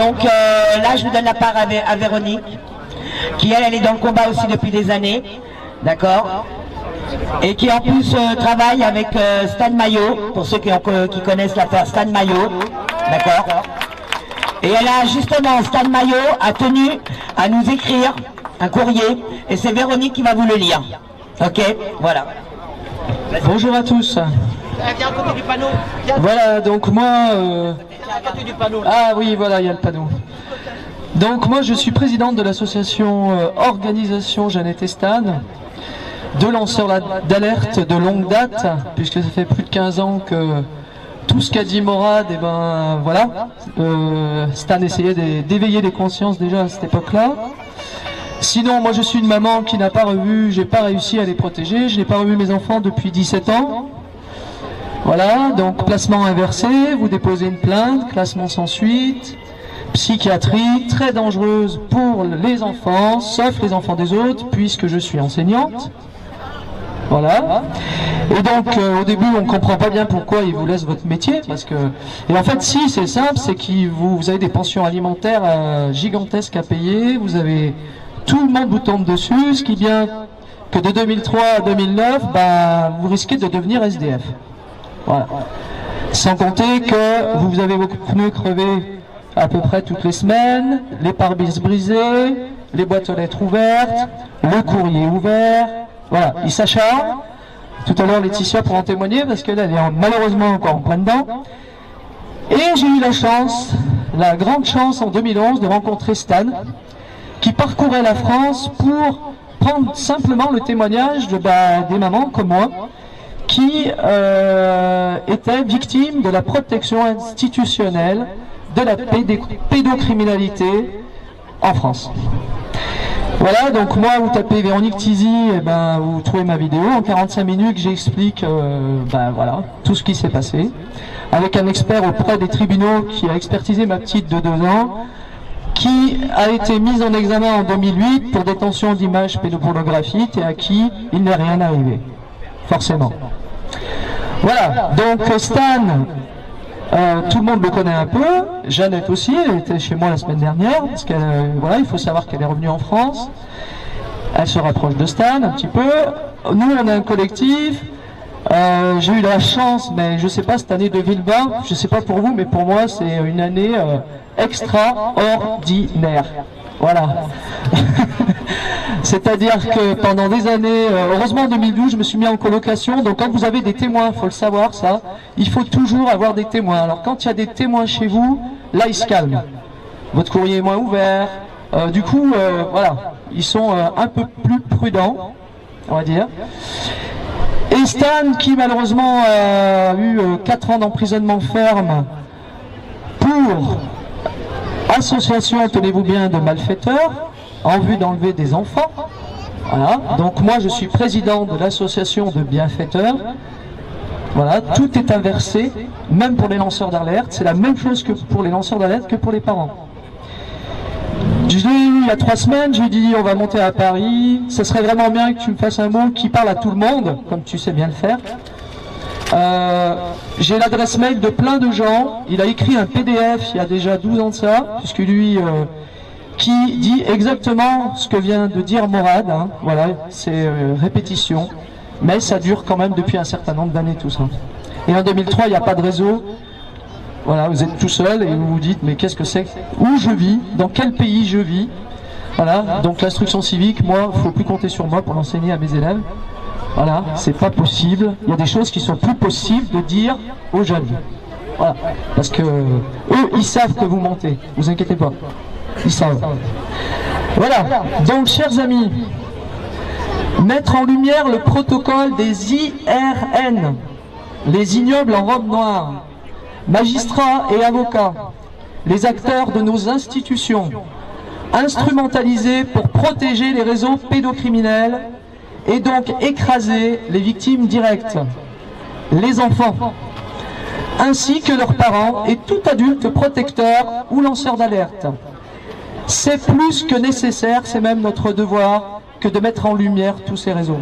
Donc là, je vous donne la part à Véronique, qui elle est dans le combat aussi depuis des années, d'accord, et qui en plus travaille avec Stan Maillot, pour ceux qui connaissent l'affaire Stan Maillot, d'accord. Et elle a justement, Stan Maillot a tenu à nous écrire un courrier, et c'est Véronique qui va vous le lire. Ok, voilà. Bonjour à tous. Viens à côté du panneau. Voilà, donc moi... Viens à côté du panneau. Ah oui, voilà, il y a le panneau. Donc moi, je suis présidente de l'association Organisation Jeannette et Stan, deux lanceurs d'alerte de longue date, puisque ça fait plus de 15 ans que tout ce qu'a dit Morad, et ben voilà, Stan essayait d'éveiller les consciences déjà à cette époque-là. Sinon, moi je suis une maman qui n'a pas revu, j'ai pas réussi à les protéger, je n'ai pas revu mes enfants depuis 17 ans. Voilà, donc placement inversé, vous déposez une plainte, classement sans suite, psychiatrie, très dangereuse pour les enfants, sauf les enfants des autres, puisque je suis enseignante. Voilà. Et donc au début on ne comprend pas bien pourquoi ils vous laissent votre métier, parce que... Et en fait si, c'est simple, c'est que vous avez des pensions alimentaires gigantesques à payer, vous avez... Tout le monde vous tombe dessus, ce qui vient que de 2003 à 2009, bah, vous risquez de devenir SDF. Voilà. Sans compter que vous avez vos pneus crevés à peu près toutes les semaines, les pare-brises brisées, les boîtes aux lettres ouvertes, le courrier ouvert. Voilà, ils s'acharnent. Tout à l'heure, Laetitia pourra en témoigner parce qu'elle est malheureusement encore en plein dedans. Et j'ai eu la chance, la grande chance en 2011 de rencontrer Stan, qui parcourait la France pour prendre simplement le témoignage de, des mamans comme moi qui étaient victimes de la protection institutionnelle de la pédocriminalité en France. Voilà, donc moi vous tapez Véronique Tizy, et ben, vous trouvez ma vidéo. En 45 minutes j'explique voilà, tout ce qui s'est passé avec un expert auprès des tribunaux qui a expertisé ma petite de 2 ans, qui a été mise en examen en 2008 pour détention d'images pédopornographiques et à qui il n'est rien arrivé, forcément. Voilà, donc Stan, tout le monde le connaît un peu, Jeannette aussi, elle était chez moi la semaine dernière, parce qu'elle, voilà, il faut savoir qu'elle est revenue en France, elle se rapproche de Stan un petit peu. Nous on a un collectif, j'ai eu la chance, mais je ne sais pas, cette année de Villebas, je ne sais pas pour vous, mais pour moi c'est une année extraordinaire. Voilà. C'est-à-dire que pendant des années, heureusement en 2012, je me suis mis en colocation, donc quand vous avez des témoins, il faut le savoir ça, il faut toujours avoir des témoins. Alors quand il y a des témoins chez vous, là ils se calment. Votre courrier est moins ouvert, du coup, voilà, ils sont un peu plus prudents, on va dire. Et Stan, qui malheureusement a eu 4 ans d'emprisonnement ferme pour association, tenez-vous bien, de malfaiteurs en vue d'enlever des enfants. Voilà. Donc moi je suis président de l'association de bienfaiteurs. Voilà, tout est inversé, même pour les lanceurs d'alerte. C'est la même chose que pour les lanceurs d'alerte que pour les parents. Je l'ai eu il y a 3 semaines, je lui ai dit on va monter à Paris, ça serait vraiment bien que tu me fasses un mot qui parle à tout le monde, comme tu sais bien le faire. J'ai l'adresse mail de plein de gens, il a écrit un PDF il y a déjà 12 ans de ça, puisque lui, qui dit exactement ce que vient de dire Morad, hein, voilà, c'est répétition, mais ça dure quand même depuis un certain nombre d'années tout ça. Et en 2003, il n'y a pas de réseau. Voilà, vous êtes tout seul et vous vous dites mais qu'est-ce que c'est, où je vis, dans quel pays je vis. Voilà, donc l'instruction civique, moi, il ne faut plus compter sur moi pour l'enseigner à mes élèves. Voilà, c'est pas possible. Il y a des choses qui sont plus possibles de dire aux jeunes. Voilà, parce que eux, ils savent que vous mentez. Vous inquiétez pas, ils savent. Voilà, donc chers amis, mettre en lumière le protocole des IRN, les ignobles en robe noire. Magistrats et avocats, les acteurs de nos institutions, instrumentalisés pour protéger les réseaux pédocriminels et donc écraser les victimes directes, les enfants, ainsi que leurs parents et tout adulte protecteur ou lanceur d'alerte. C'est plus que nécessaire, c'est même notre devoir, que de mettre en lumière tous ces réseaux.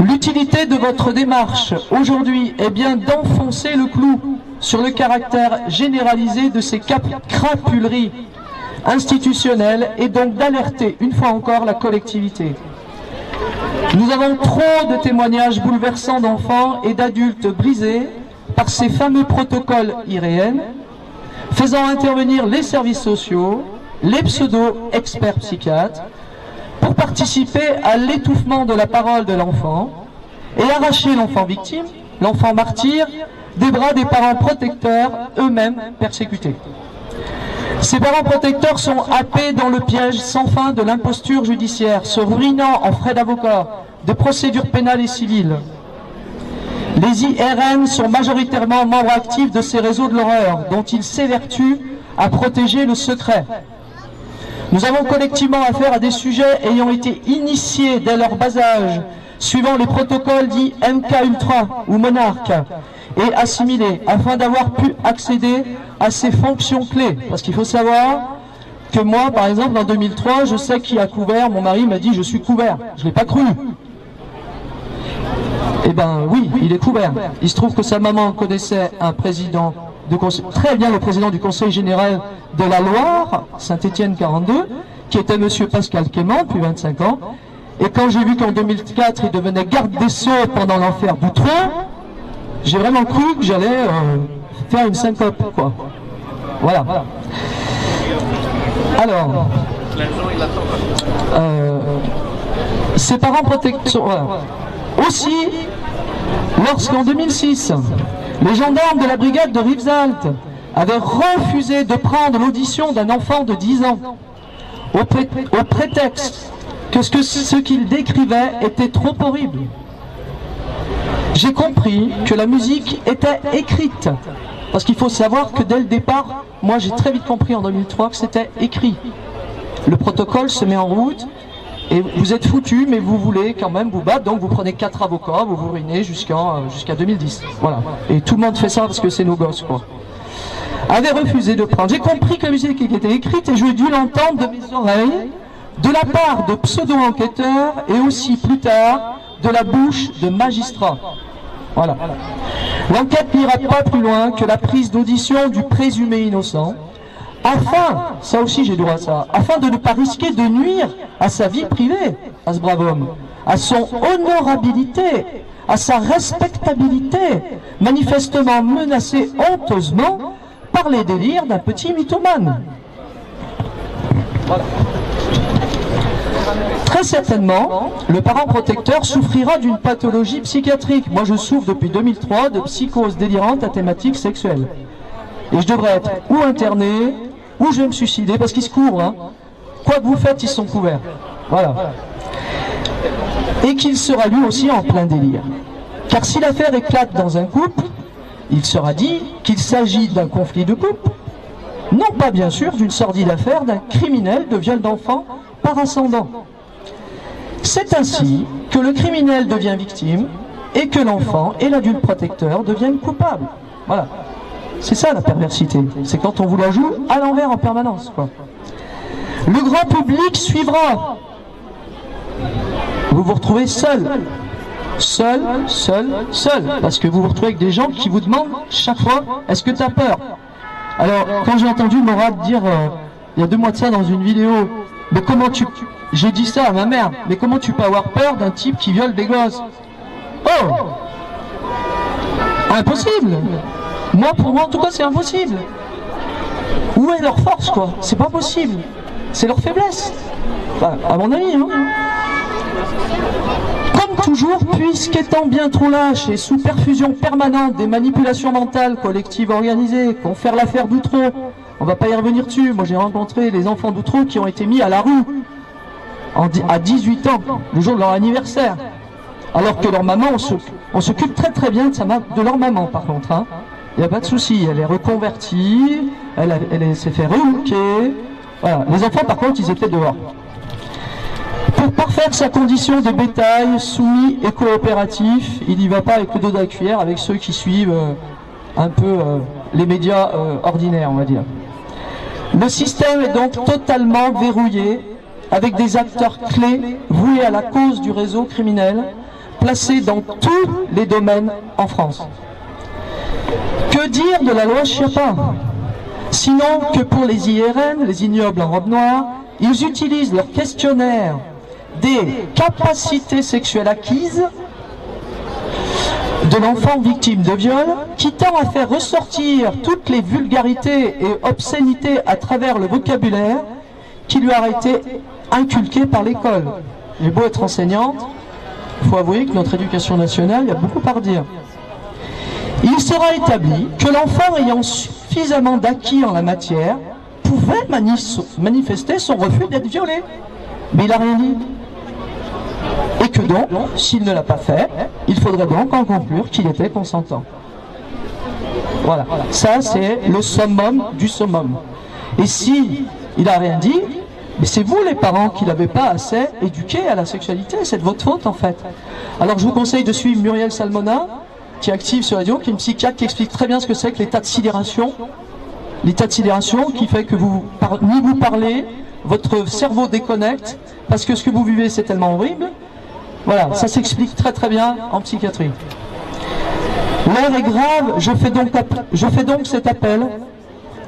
L'utilité de votre démarche aujourd'hui est bien d'enfoncer le clou sur le caractère généralisé de ces crapuleries institutionnelles et donc d'alerter une fois encore la collectivité. Nous avons trop de témoignages bouleversants d'enfants et d'adultes brisés par ces fameux protocoles irréels, faisant intervenir les services sociaux, les pseudo-experts psychiatres, pour participer à l'étouffement de la parole de l'enfant et arracher l'enfant victime, l'enfant martyr, des bras des parents protecteurs, eux-mêmes persécutés. Ces parents protecteurs sont happés dans le piège sans fin de l'imposture judiciaire, se ruinant en frais d'avocat, de procédures pénales et civiles. Les IRN sont majoritairement membres actifs de ces réseaux de l'horreur, dont ils s'évertuent à protéger le secret. Nous avons collectivement affaire à des sujets ayant été initiés dès leur bas âge, suivant les protocoles dits MK Ultra ou Monarque, et assimilés, afin d'avoir pu accéder à ces fonctions clés. Parce qu'il faut savoir que moi, par exemple, en 2003, je sais qui a couvert, mon mari m'a dit « je suis couvert ». Je ne l'ai pas cru. Eh bien oui, il est couvert. Il se trouve que sa maman connaissait un président de conseil, très bien le président du Conseil général de la Loire, Saint-Étienne 42, qui était monsieur Pascal Quément depuis 25 ans. Et quand j'ai vu qu'en 2004, il devenait garde des Sceaux pendant l'enfer d'Outreau, j'ai vraiment cru que j'allais faire une syncope, quoi. Voilà. Alors, ses parents protecteurs... Voilà. Aussi, lorsqu'en 2006, les gendarmes de la brigade de Rivesaltes avaient refusé de prendre l'audition d'un enfant de 10 ans, au prétexte que ce qu'il décrivait était trop horrible, j'ai compris que la musique était écrite. Parce qu'il faut savoir que dès le départ, moi j'ai très vite compris en 2003 que c'était écrit. Le protocole se met en route et vous êtes foutus, mais vous voulez quand même vous battre, donc vous prenez 4 avocats, vous vous ruinez jusqu'à 2010. Voilà. Et tout le monde fait ça parce que c'est nos gosses, quoi. Avait refusé de prendre. J'ai compris que la musique était écrite et j'ai dû l'entendre de mes oreilles, de la part de pseudo-enquêteurs et aussi plus tard de la bouche de magistrats. Voilà. L'enquête n'ira pas plus loin que la prise d'audition du présumé innocent, afin, ça aussi j'ai droit à ça, afin de ne pas risquer de nuire à sa vie privée, à ce brave homme, à son honorabilité, à sa respectabilité, manifestement menacée honteusement par les délires d'un petit mythomane. Voilà. Très certainement, le parent protecteur souffrira d'une pathologie psychiatrique. Moi, je souffre depuis 2003 de psychose délirante à thématique sexuelle. Et je devrais être ou interné, ou je vais me suicider, parce qu'ils se couvrent. Hein. Quoi que vous faites, ils sont couverts. Voilà. Et qu'il sera lui aussi en plein délire. Car si l'affaire éclate dans un couple, il sera dit qu'il s'agit d'un conflit de couple, non pas bien sûr d'une sordide affaire d'un criminel de viol d'enfant par ascendant. C'est ainsi que le criminel devient victime et que l'enfant et l'adulte protecteur deviennent coupables. Voilà. C'est ça la perversité. C'est quand on vous la joue à l'envers en permanence, quoi. Le grand public suivra. Vous vous retrouvez seul. Seul. Parce que vous vous retrouvez avec des gens qui vous demandent chaque fois, est-ce que tu as peur? Alors, quand j'ai entendu Morad dire, il y a 2 mois de ça dans une vidéo, mais comment tu... J'ai dit ça à ma mère, mais comment tu peux avoir peur d'un type qui viole des gosses? Oh! Impossible! Moi, pour moi, en tout cas, c'est impossible. Où est leur force, quoi? C'est pas possible. C'est leur faiblesse. Enfin, à mon avis, hein. Comme toujours, puisqu'étant bien trop lâche et sous perfusion permanente des manipulations mentales collectives organisées, qu'on fait l'affaire d'Outreau, on va pas y revenir dessus. Moi, j'ai rencontré les enfants d'Outreau qui ont été mis à la rue à 18 ans, le jour de leur anniversaire. Alors que leur maman, on s'occupe très très bien de leur maman, par contre. Hein. Il n'y a pas de souci, elle est reconvertie, elle s'est fait re-hooker. Voilà. Les enfants, par contre, ils étaient dehors. Pour parfaire sa condition de bétail, soumis et coopératif, il n'y va pas avec le dos de la cuillère, avec ceux qui suivent un peu les médias ordinaires, on va dire. Le système est donc totalement verrouillé, avec des acteurs clés voués à la cause du réseau criminel, placés dans tous les domaines en France. Que dire de la loi Schiappa? Sinon que pour les IRN, les ignobles en robe noire, ils utilisent leur questionnaire des capacités sexuelles acquises de l'enfant victime de viol, qui tend à faire ressortir toutes les vulgarités et obscénités à travers le vocabulaire qui lui a été inculqué par l'école. J'ai beau être enseignante, il faut avouer que notre éducation nationale, il y a beaucoup à redire. Il sera établi que l'enfant ayant suffisamment d'acquis en la matière pouvait manifester son refus d'être violé. Mais il n'a rien dit. Et que donc, s'il ne l'a pas fait, il faudrait donc en conclure qu'il était consentant. Voilà, ça c'est le summum du summum. Et si il n'a rien dit, mais c'est vous les parents qui ne l'avez pas assez éduqué à la sexualité, c'est de votre faute en fait. Alors je vous conseille de suivre Muriel Salmona, qui est active sur Radio, qui est une psychiatre qui explique très bien ce que c'est que l'état de sidération. L'état de sidération qui fait que ni vous parlez, votre cerveau déconnecte, parce que ce que vous vivez c'est tellement horrible. Voilà, ça s'explique très très bien en psychiatrie. L'heure est grave, je fais donc cet appel,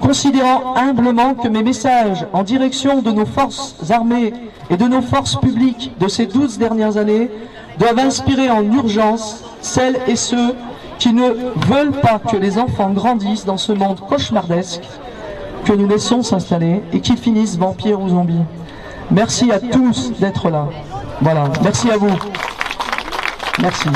considérant humblement que mes messages en direction de nos forces armées et de nos forces publiques de ces 12 dernières années doivent inspirer en urgence celles et ceux qui ne veulent pas que les enfants grandissent dans ce monde cauchemardesque que nous laissons s'installer et qu'ils finissent vampires ou zombies. Merci à tous d'être là. Voilà, merci à vous. Merci.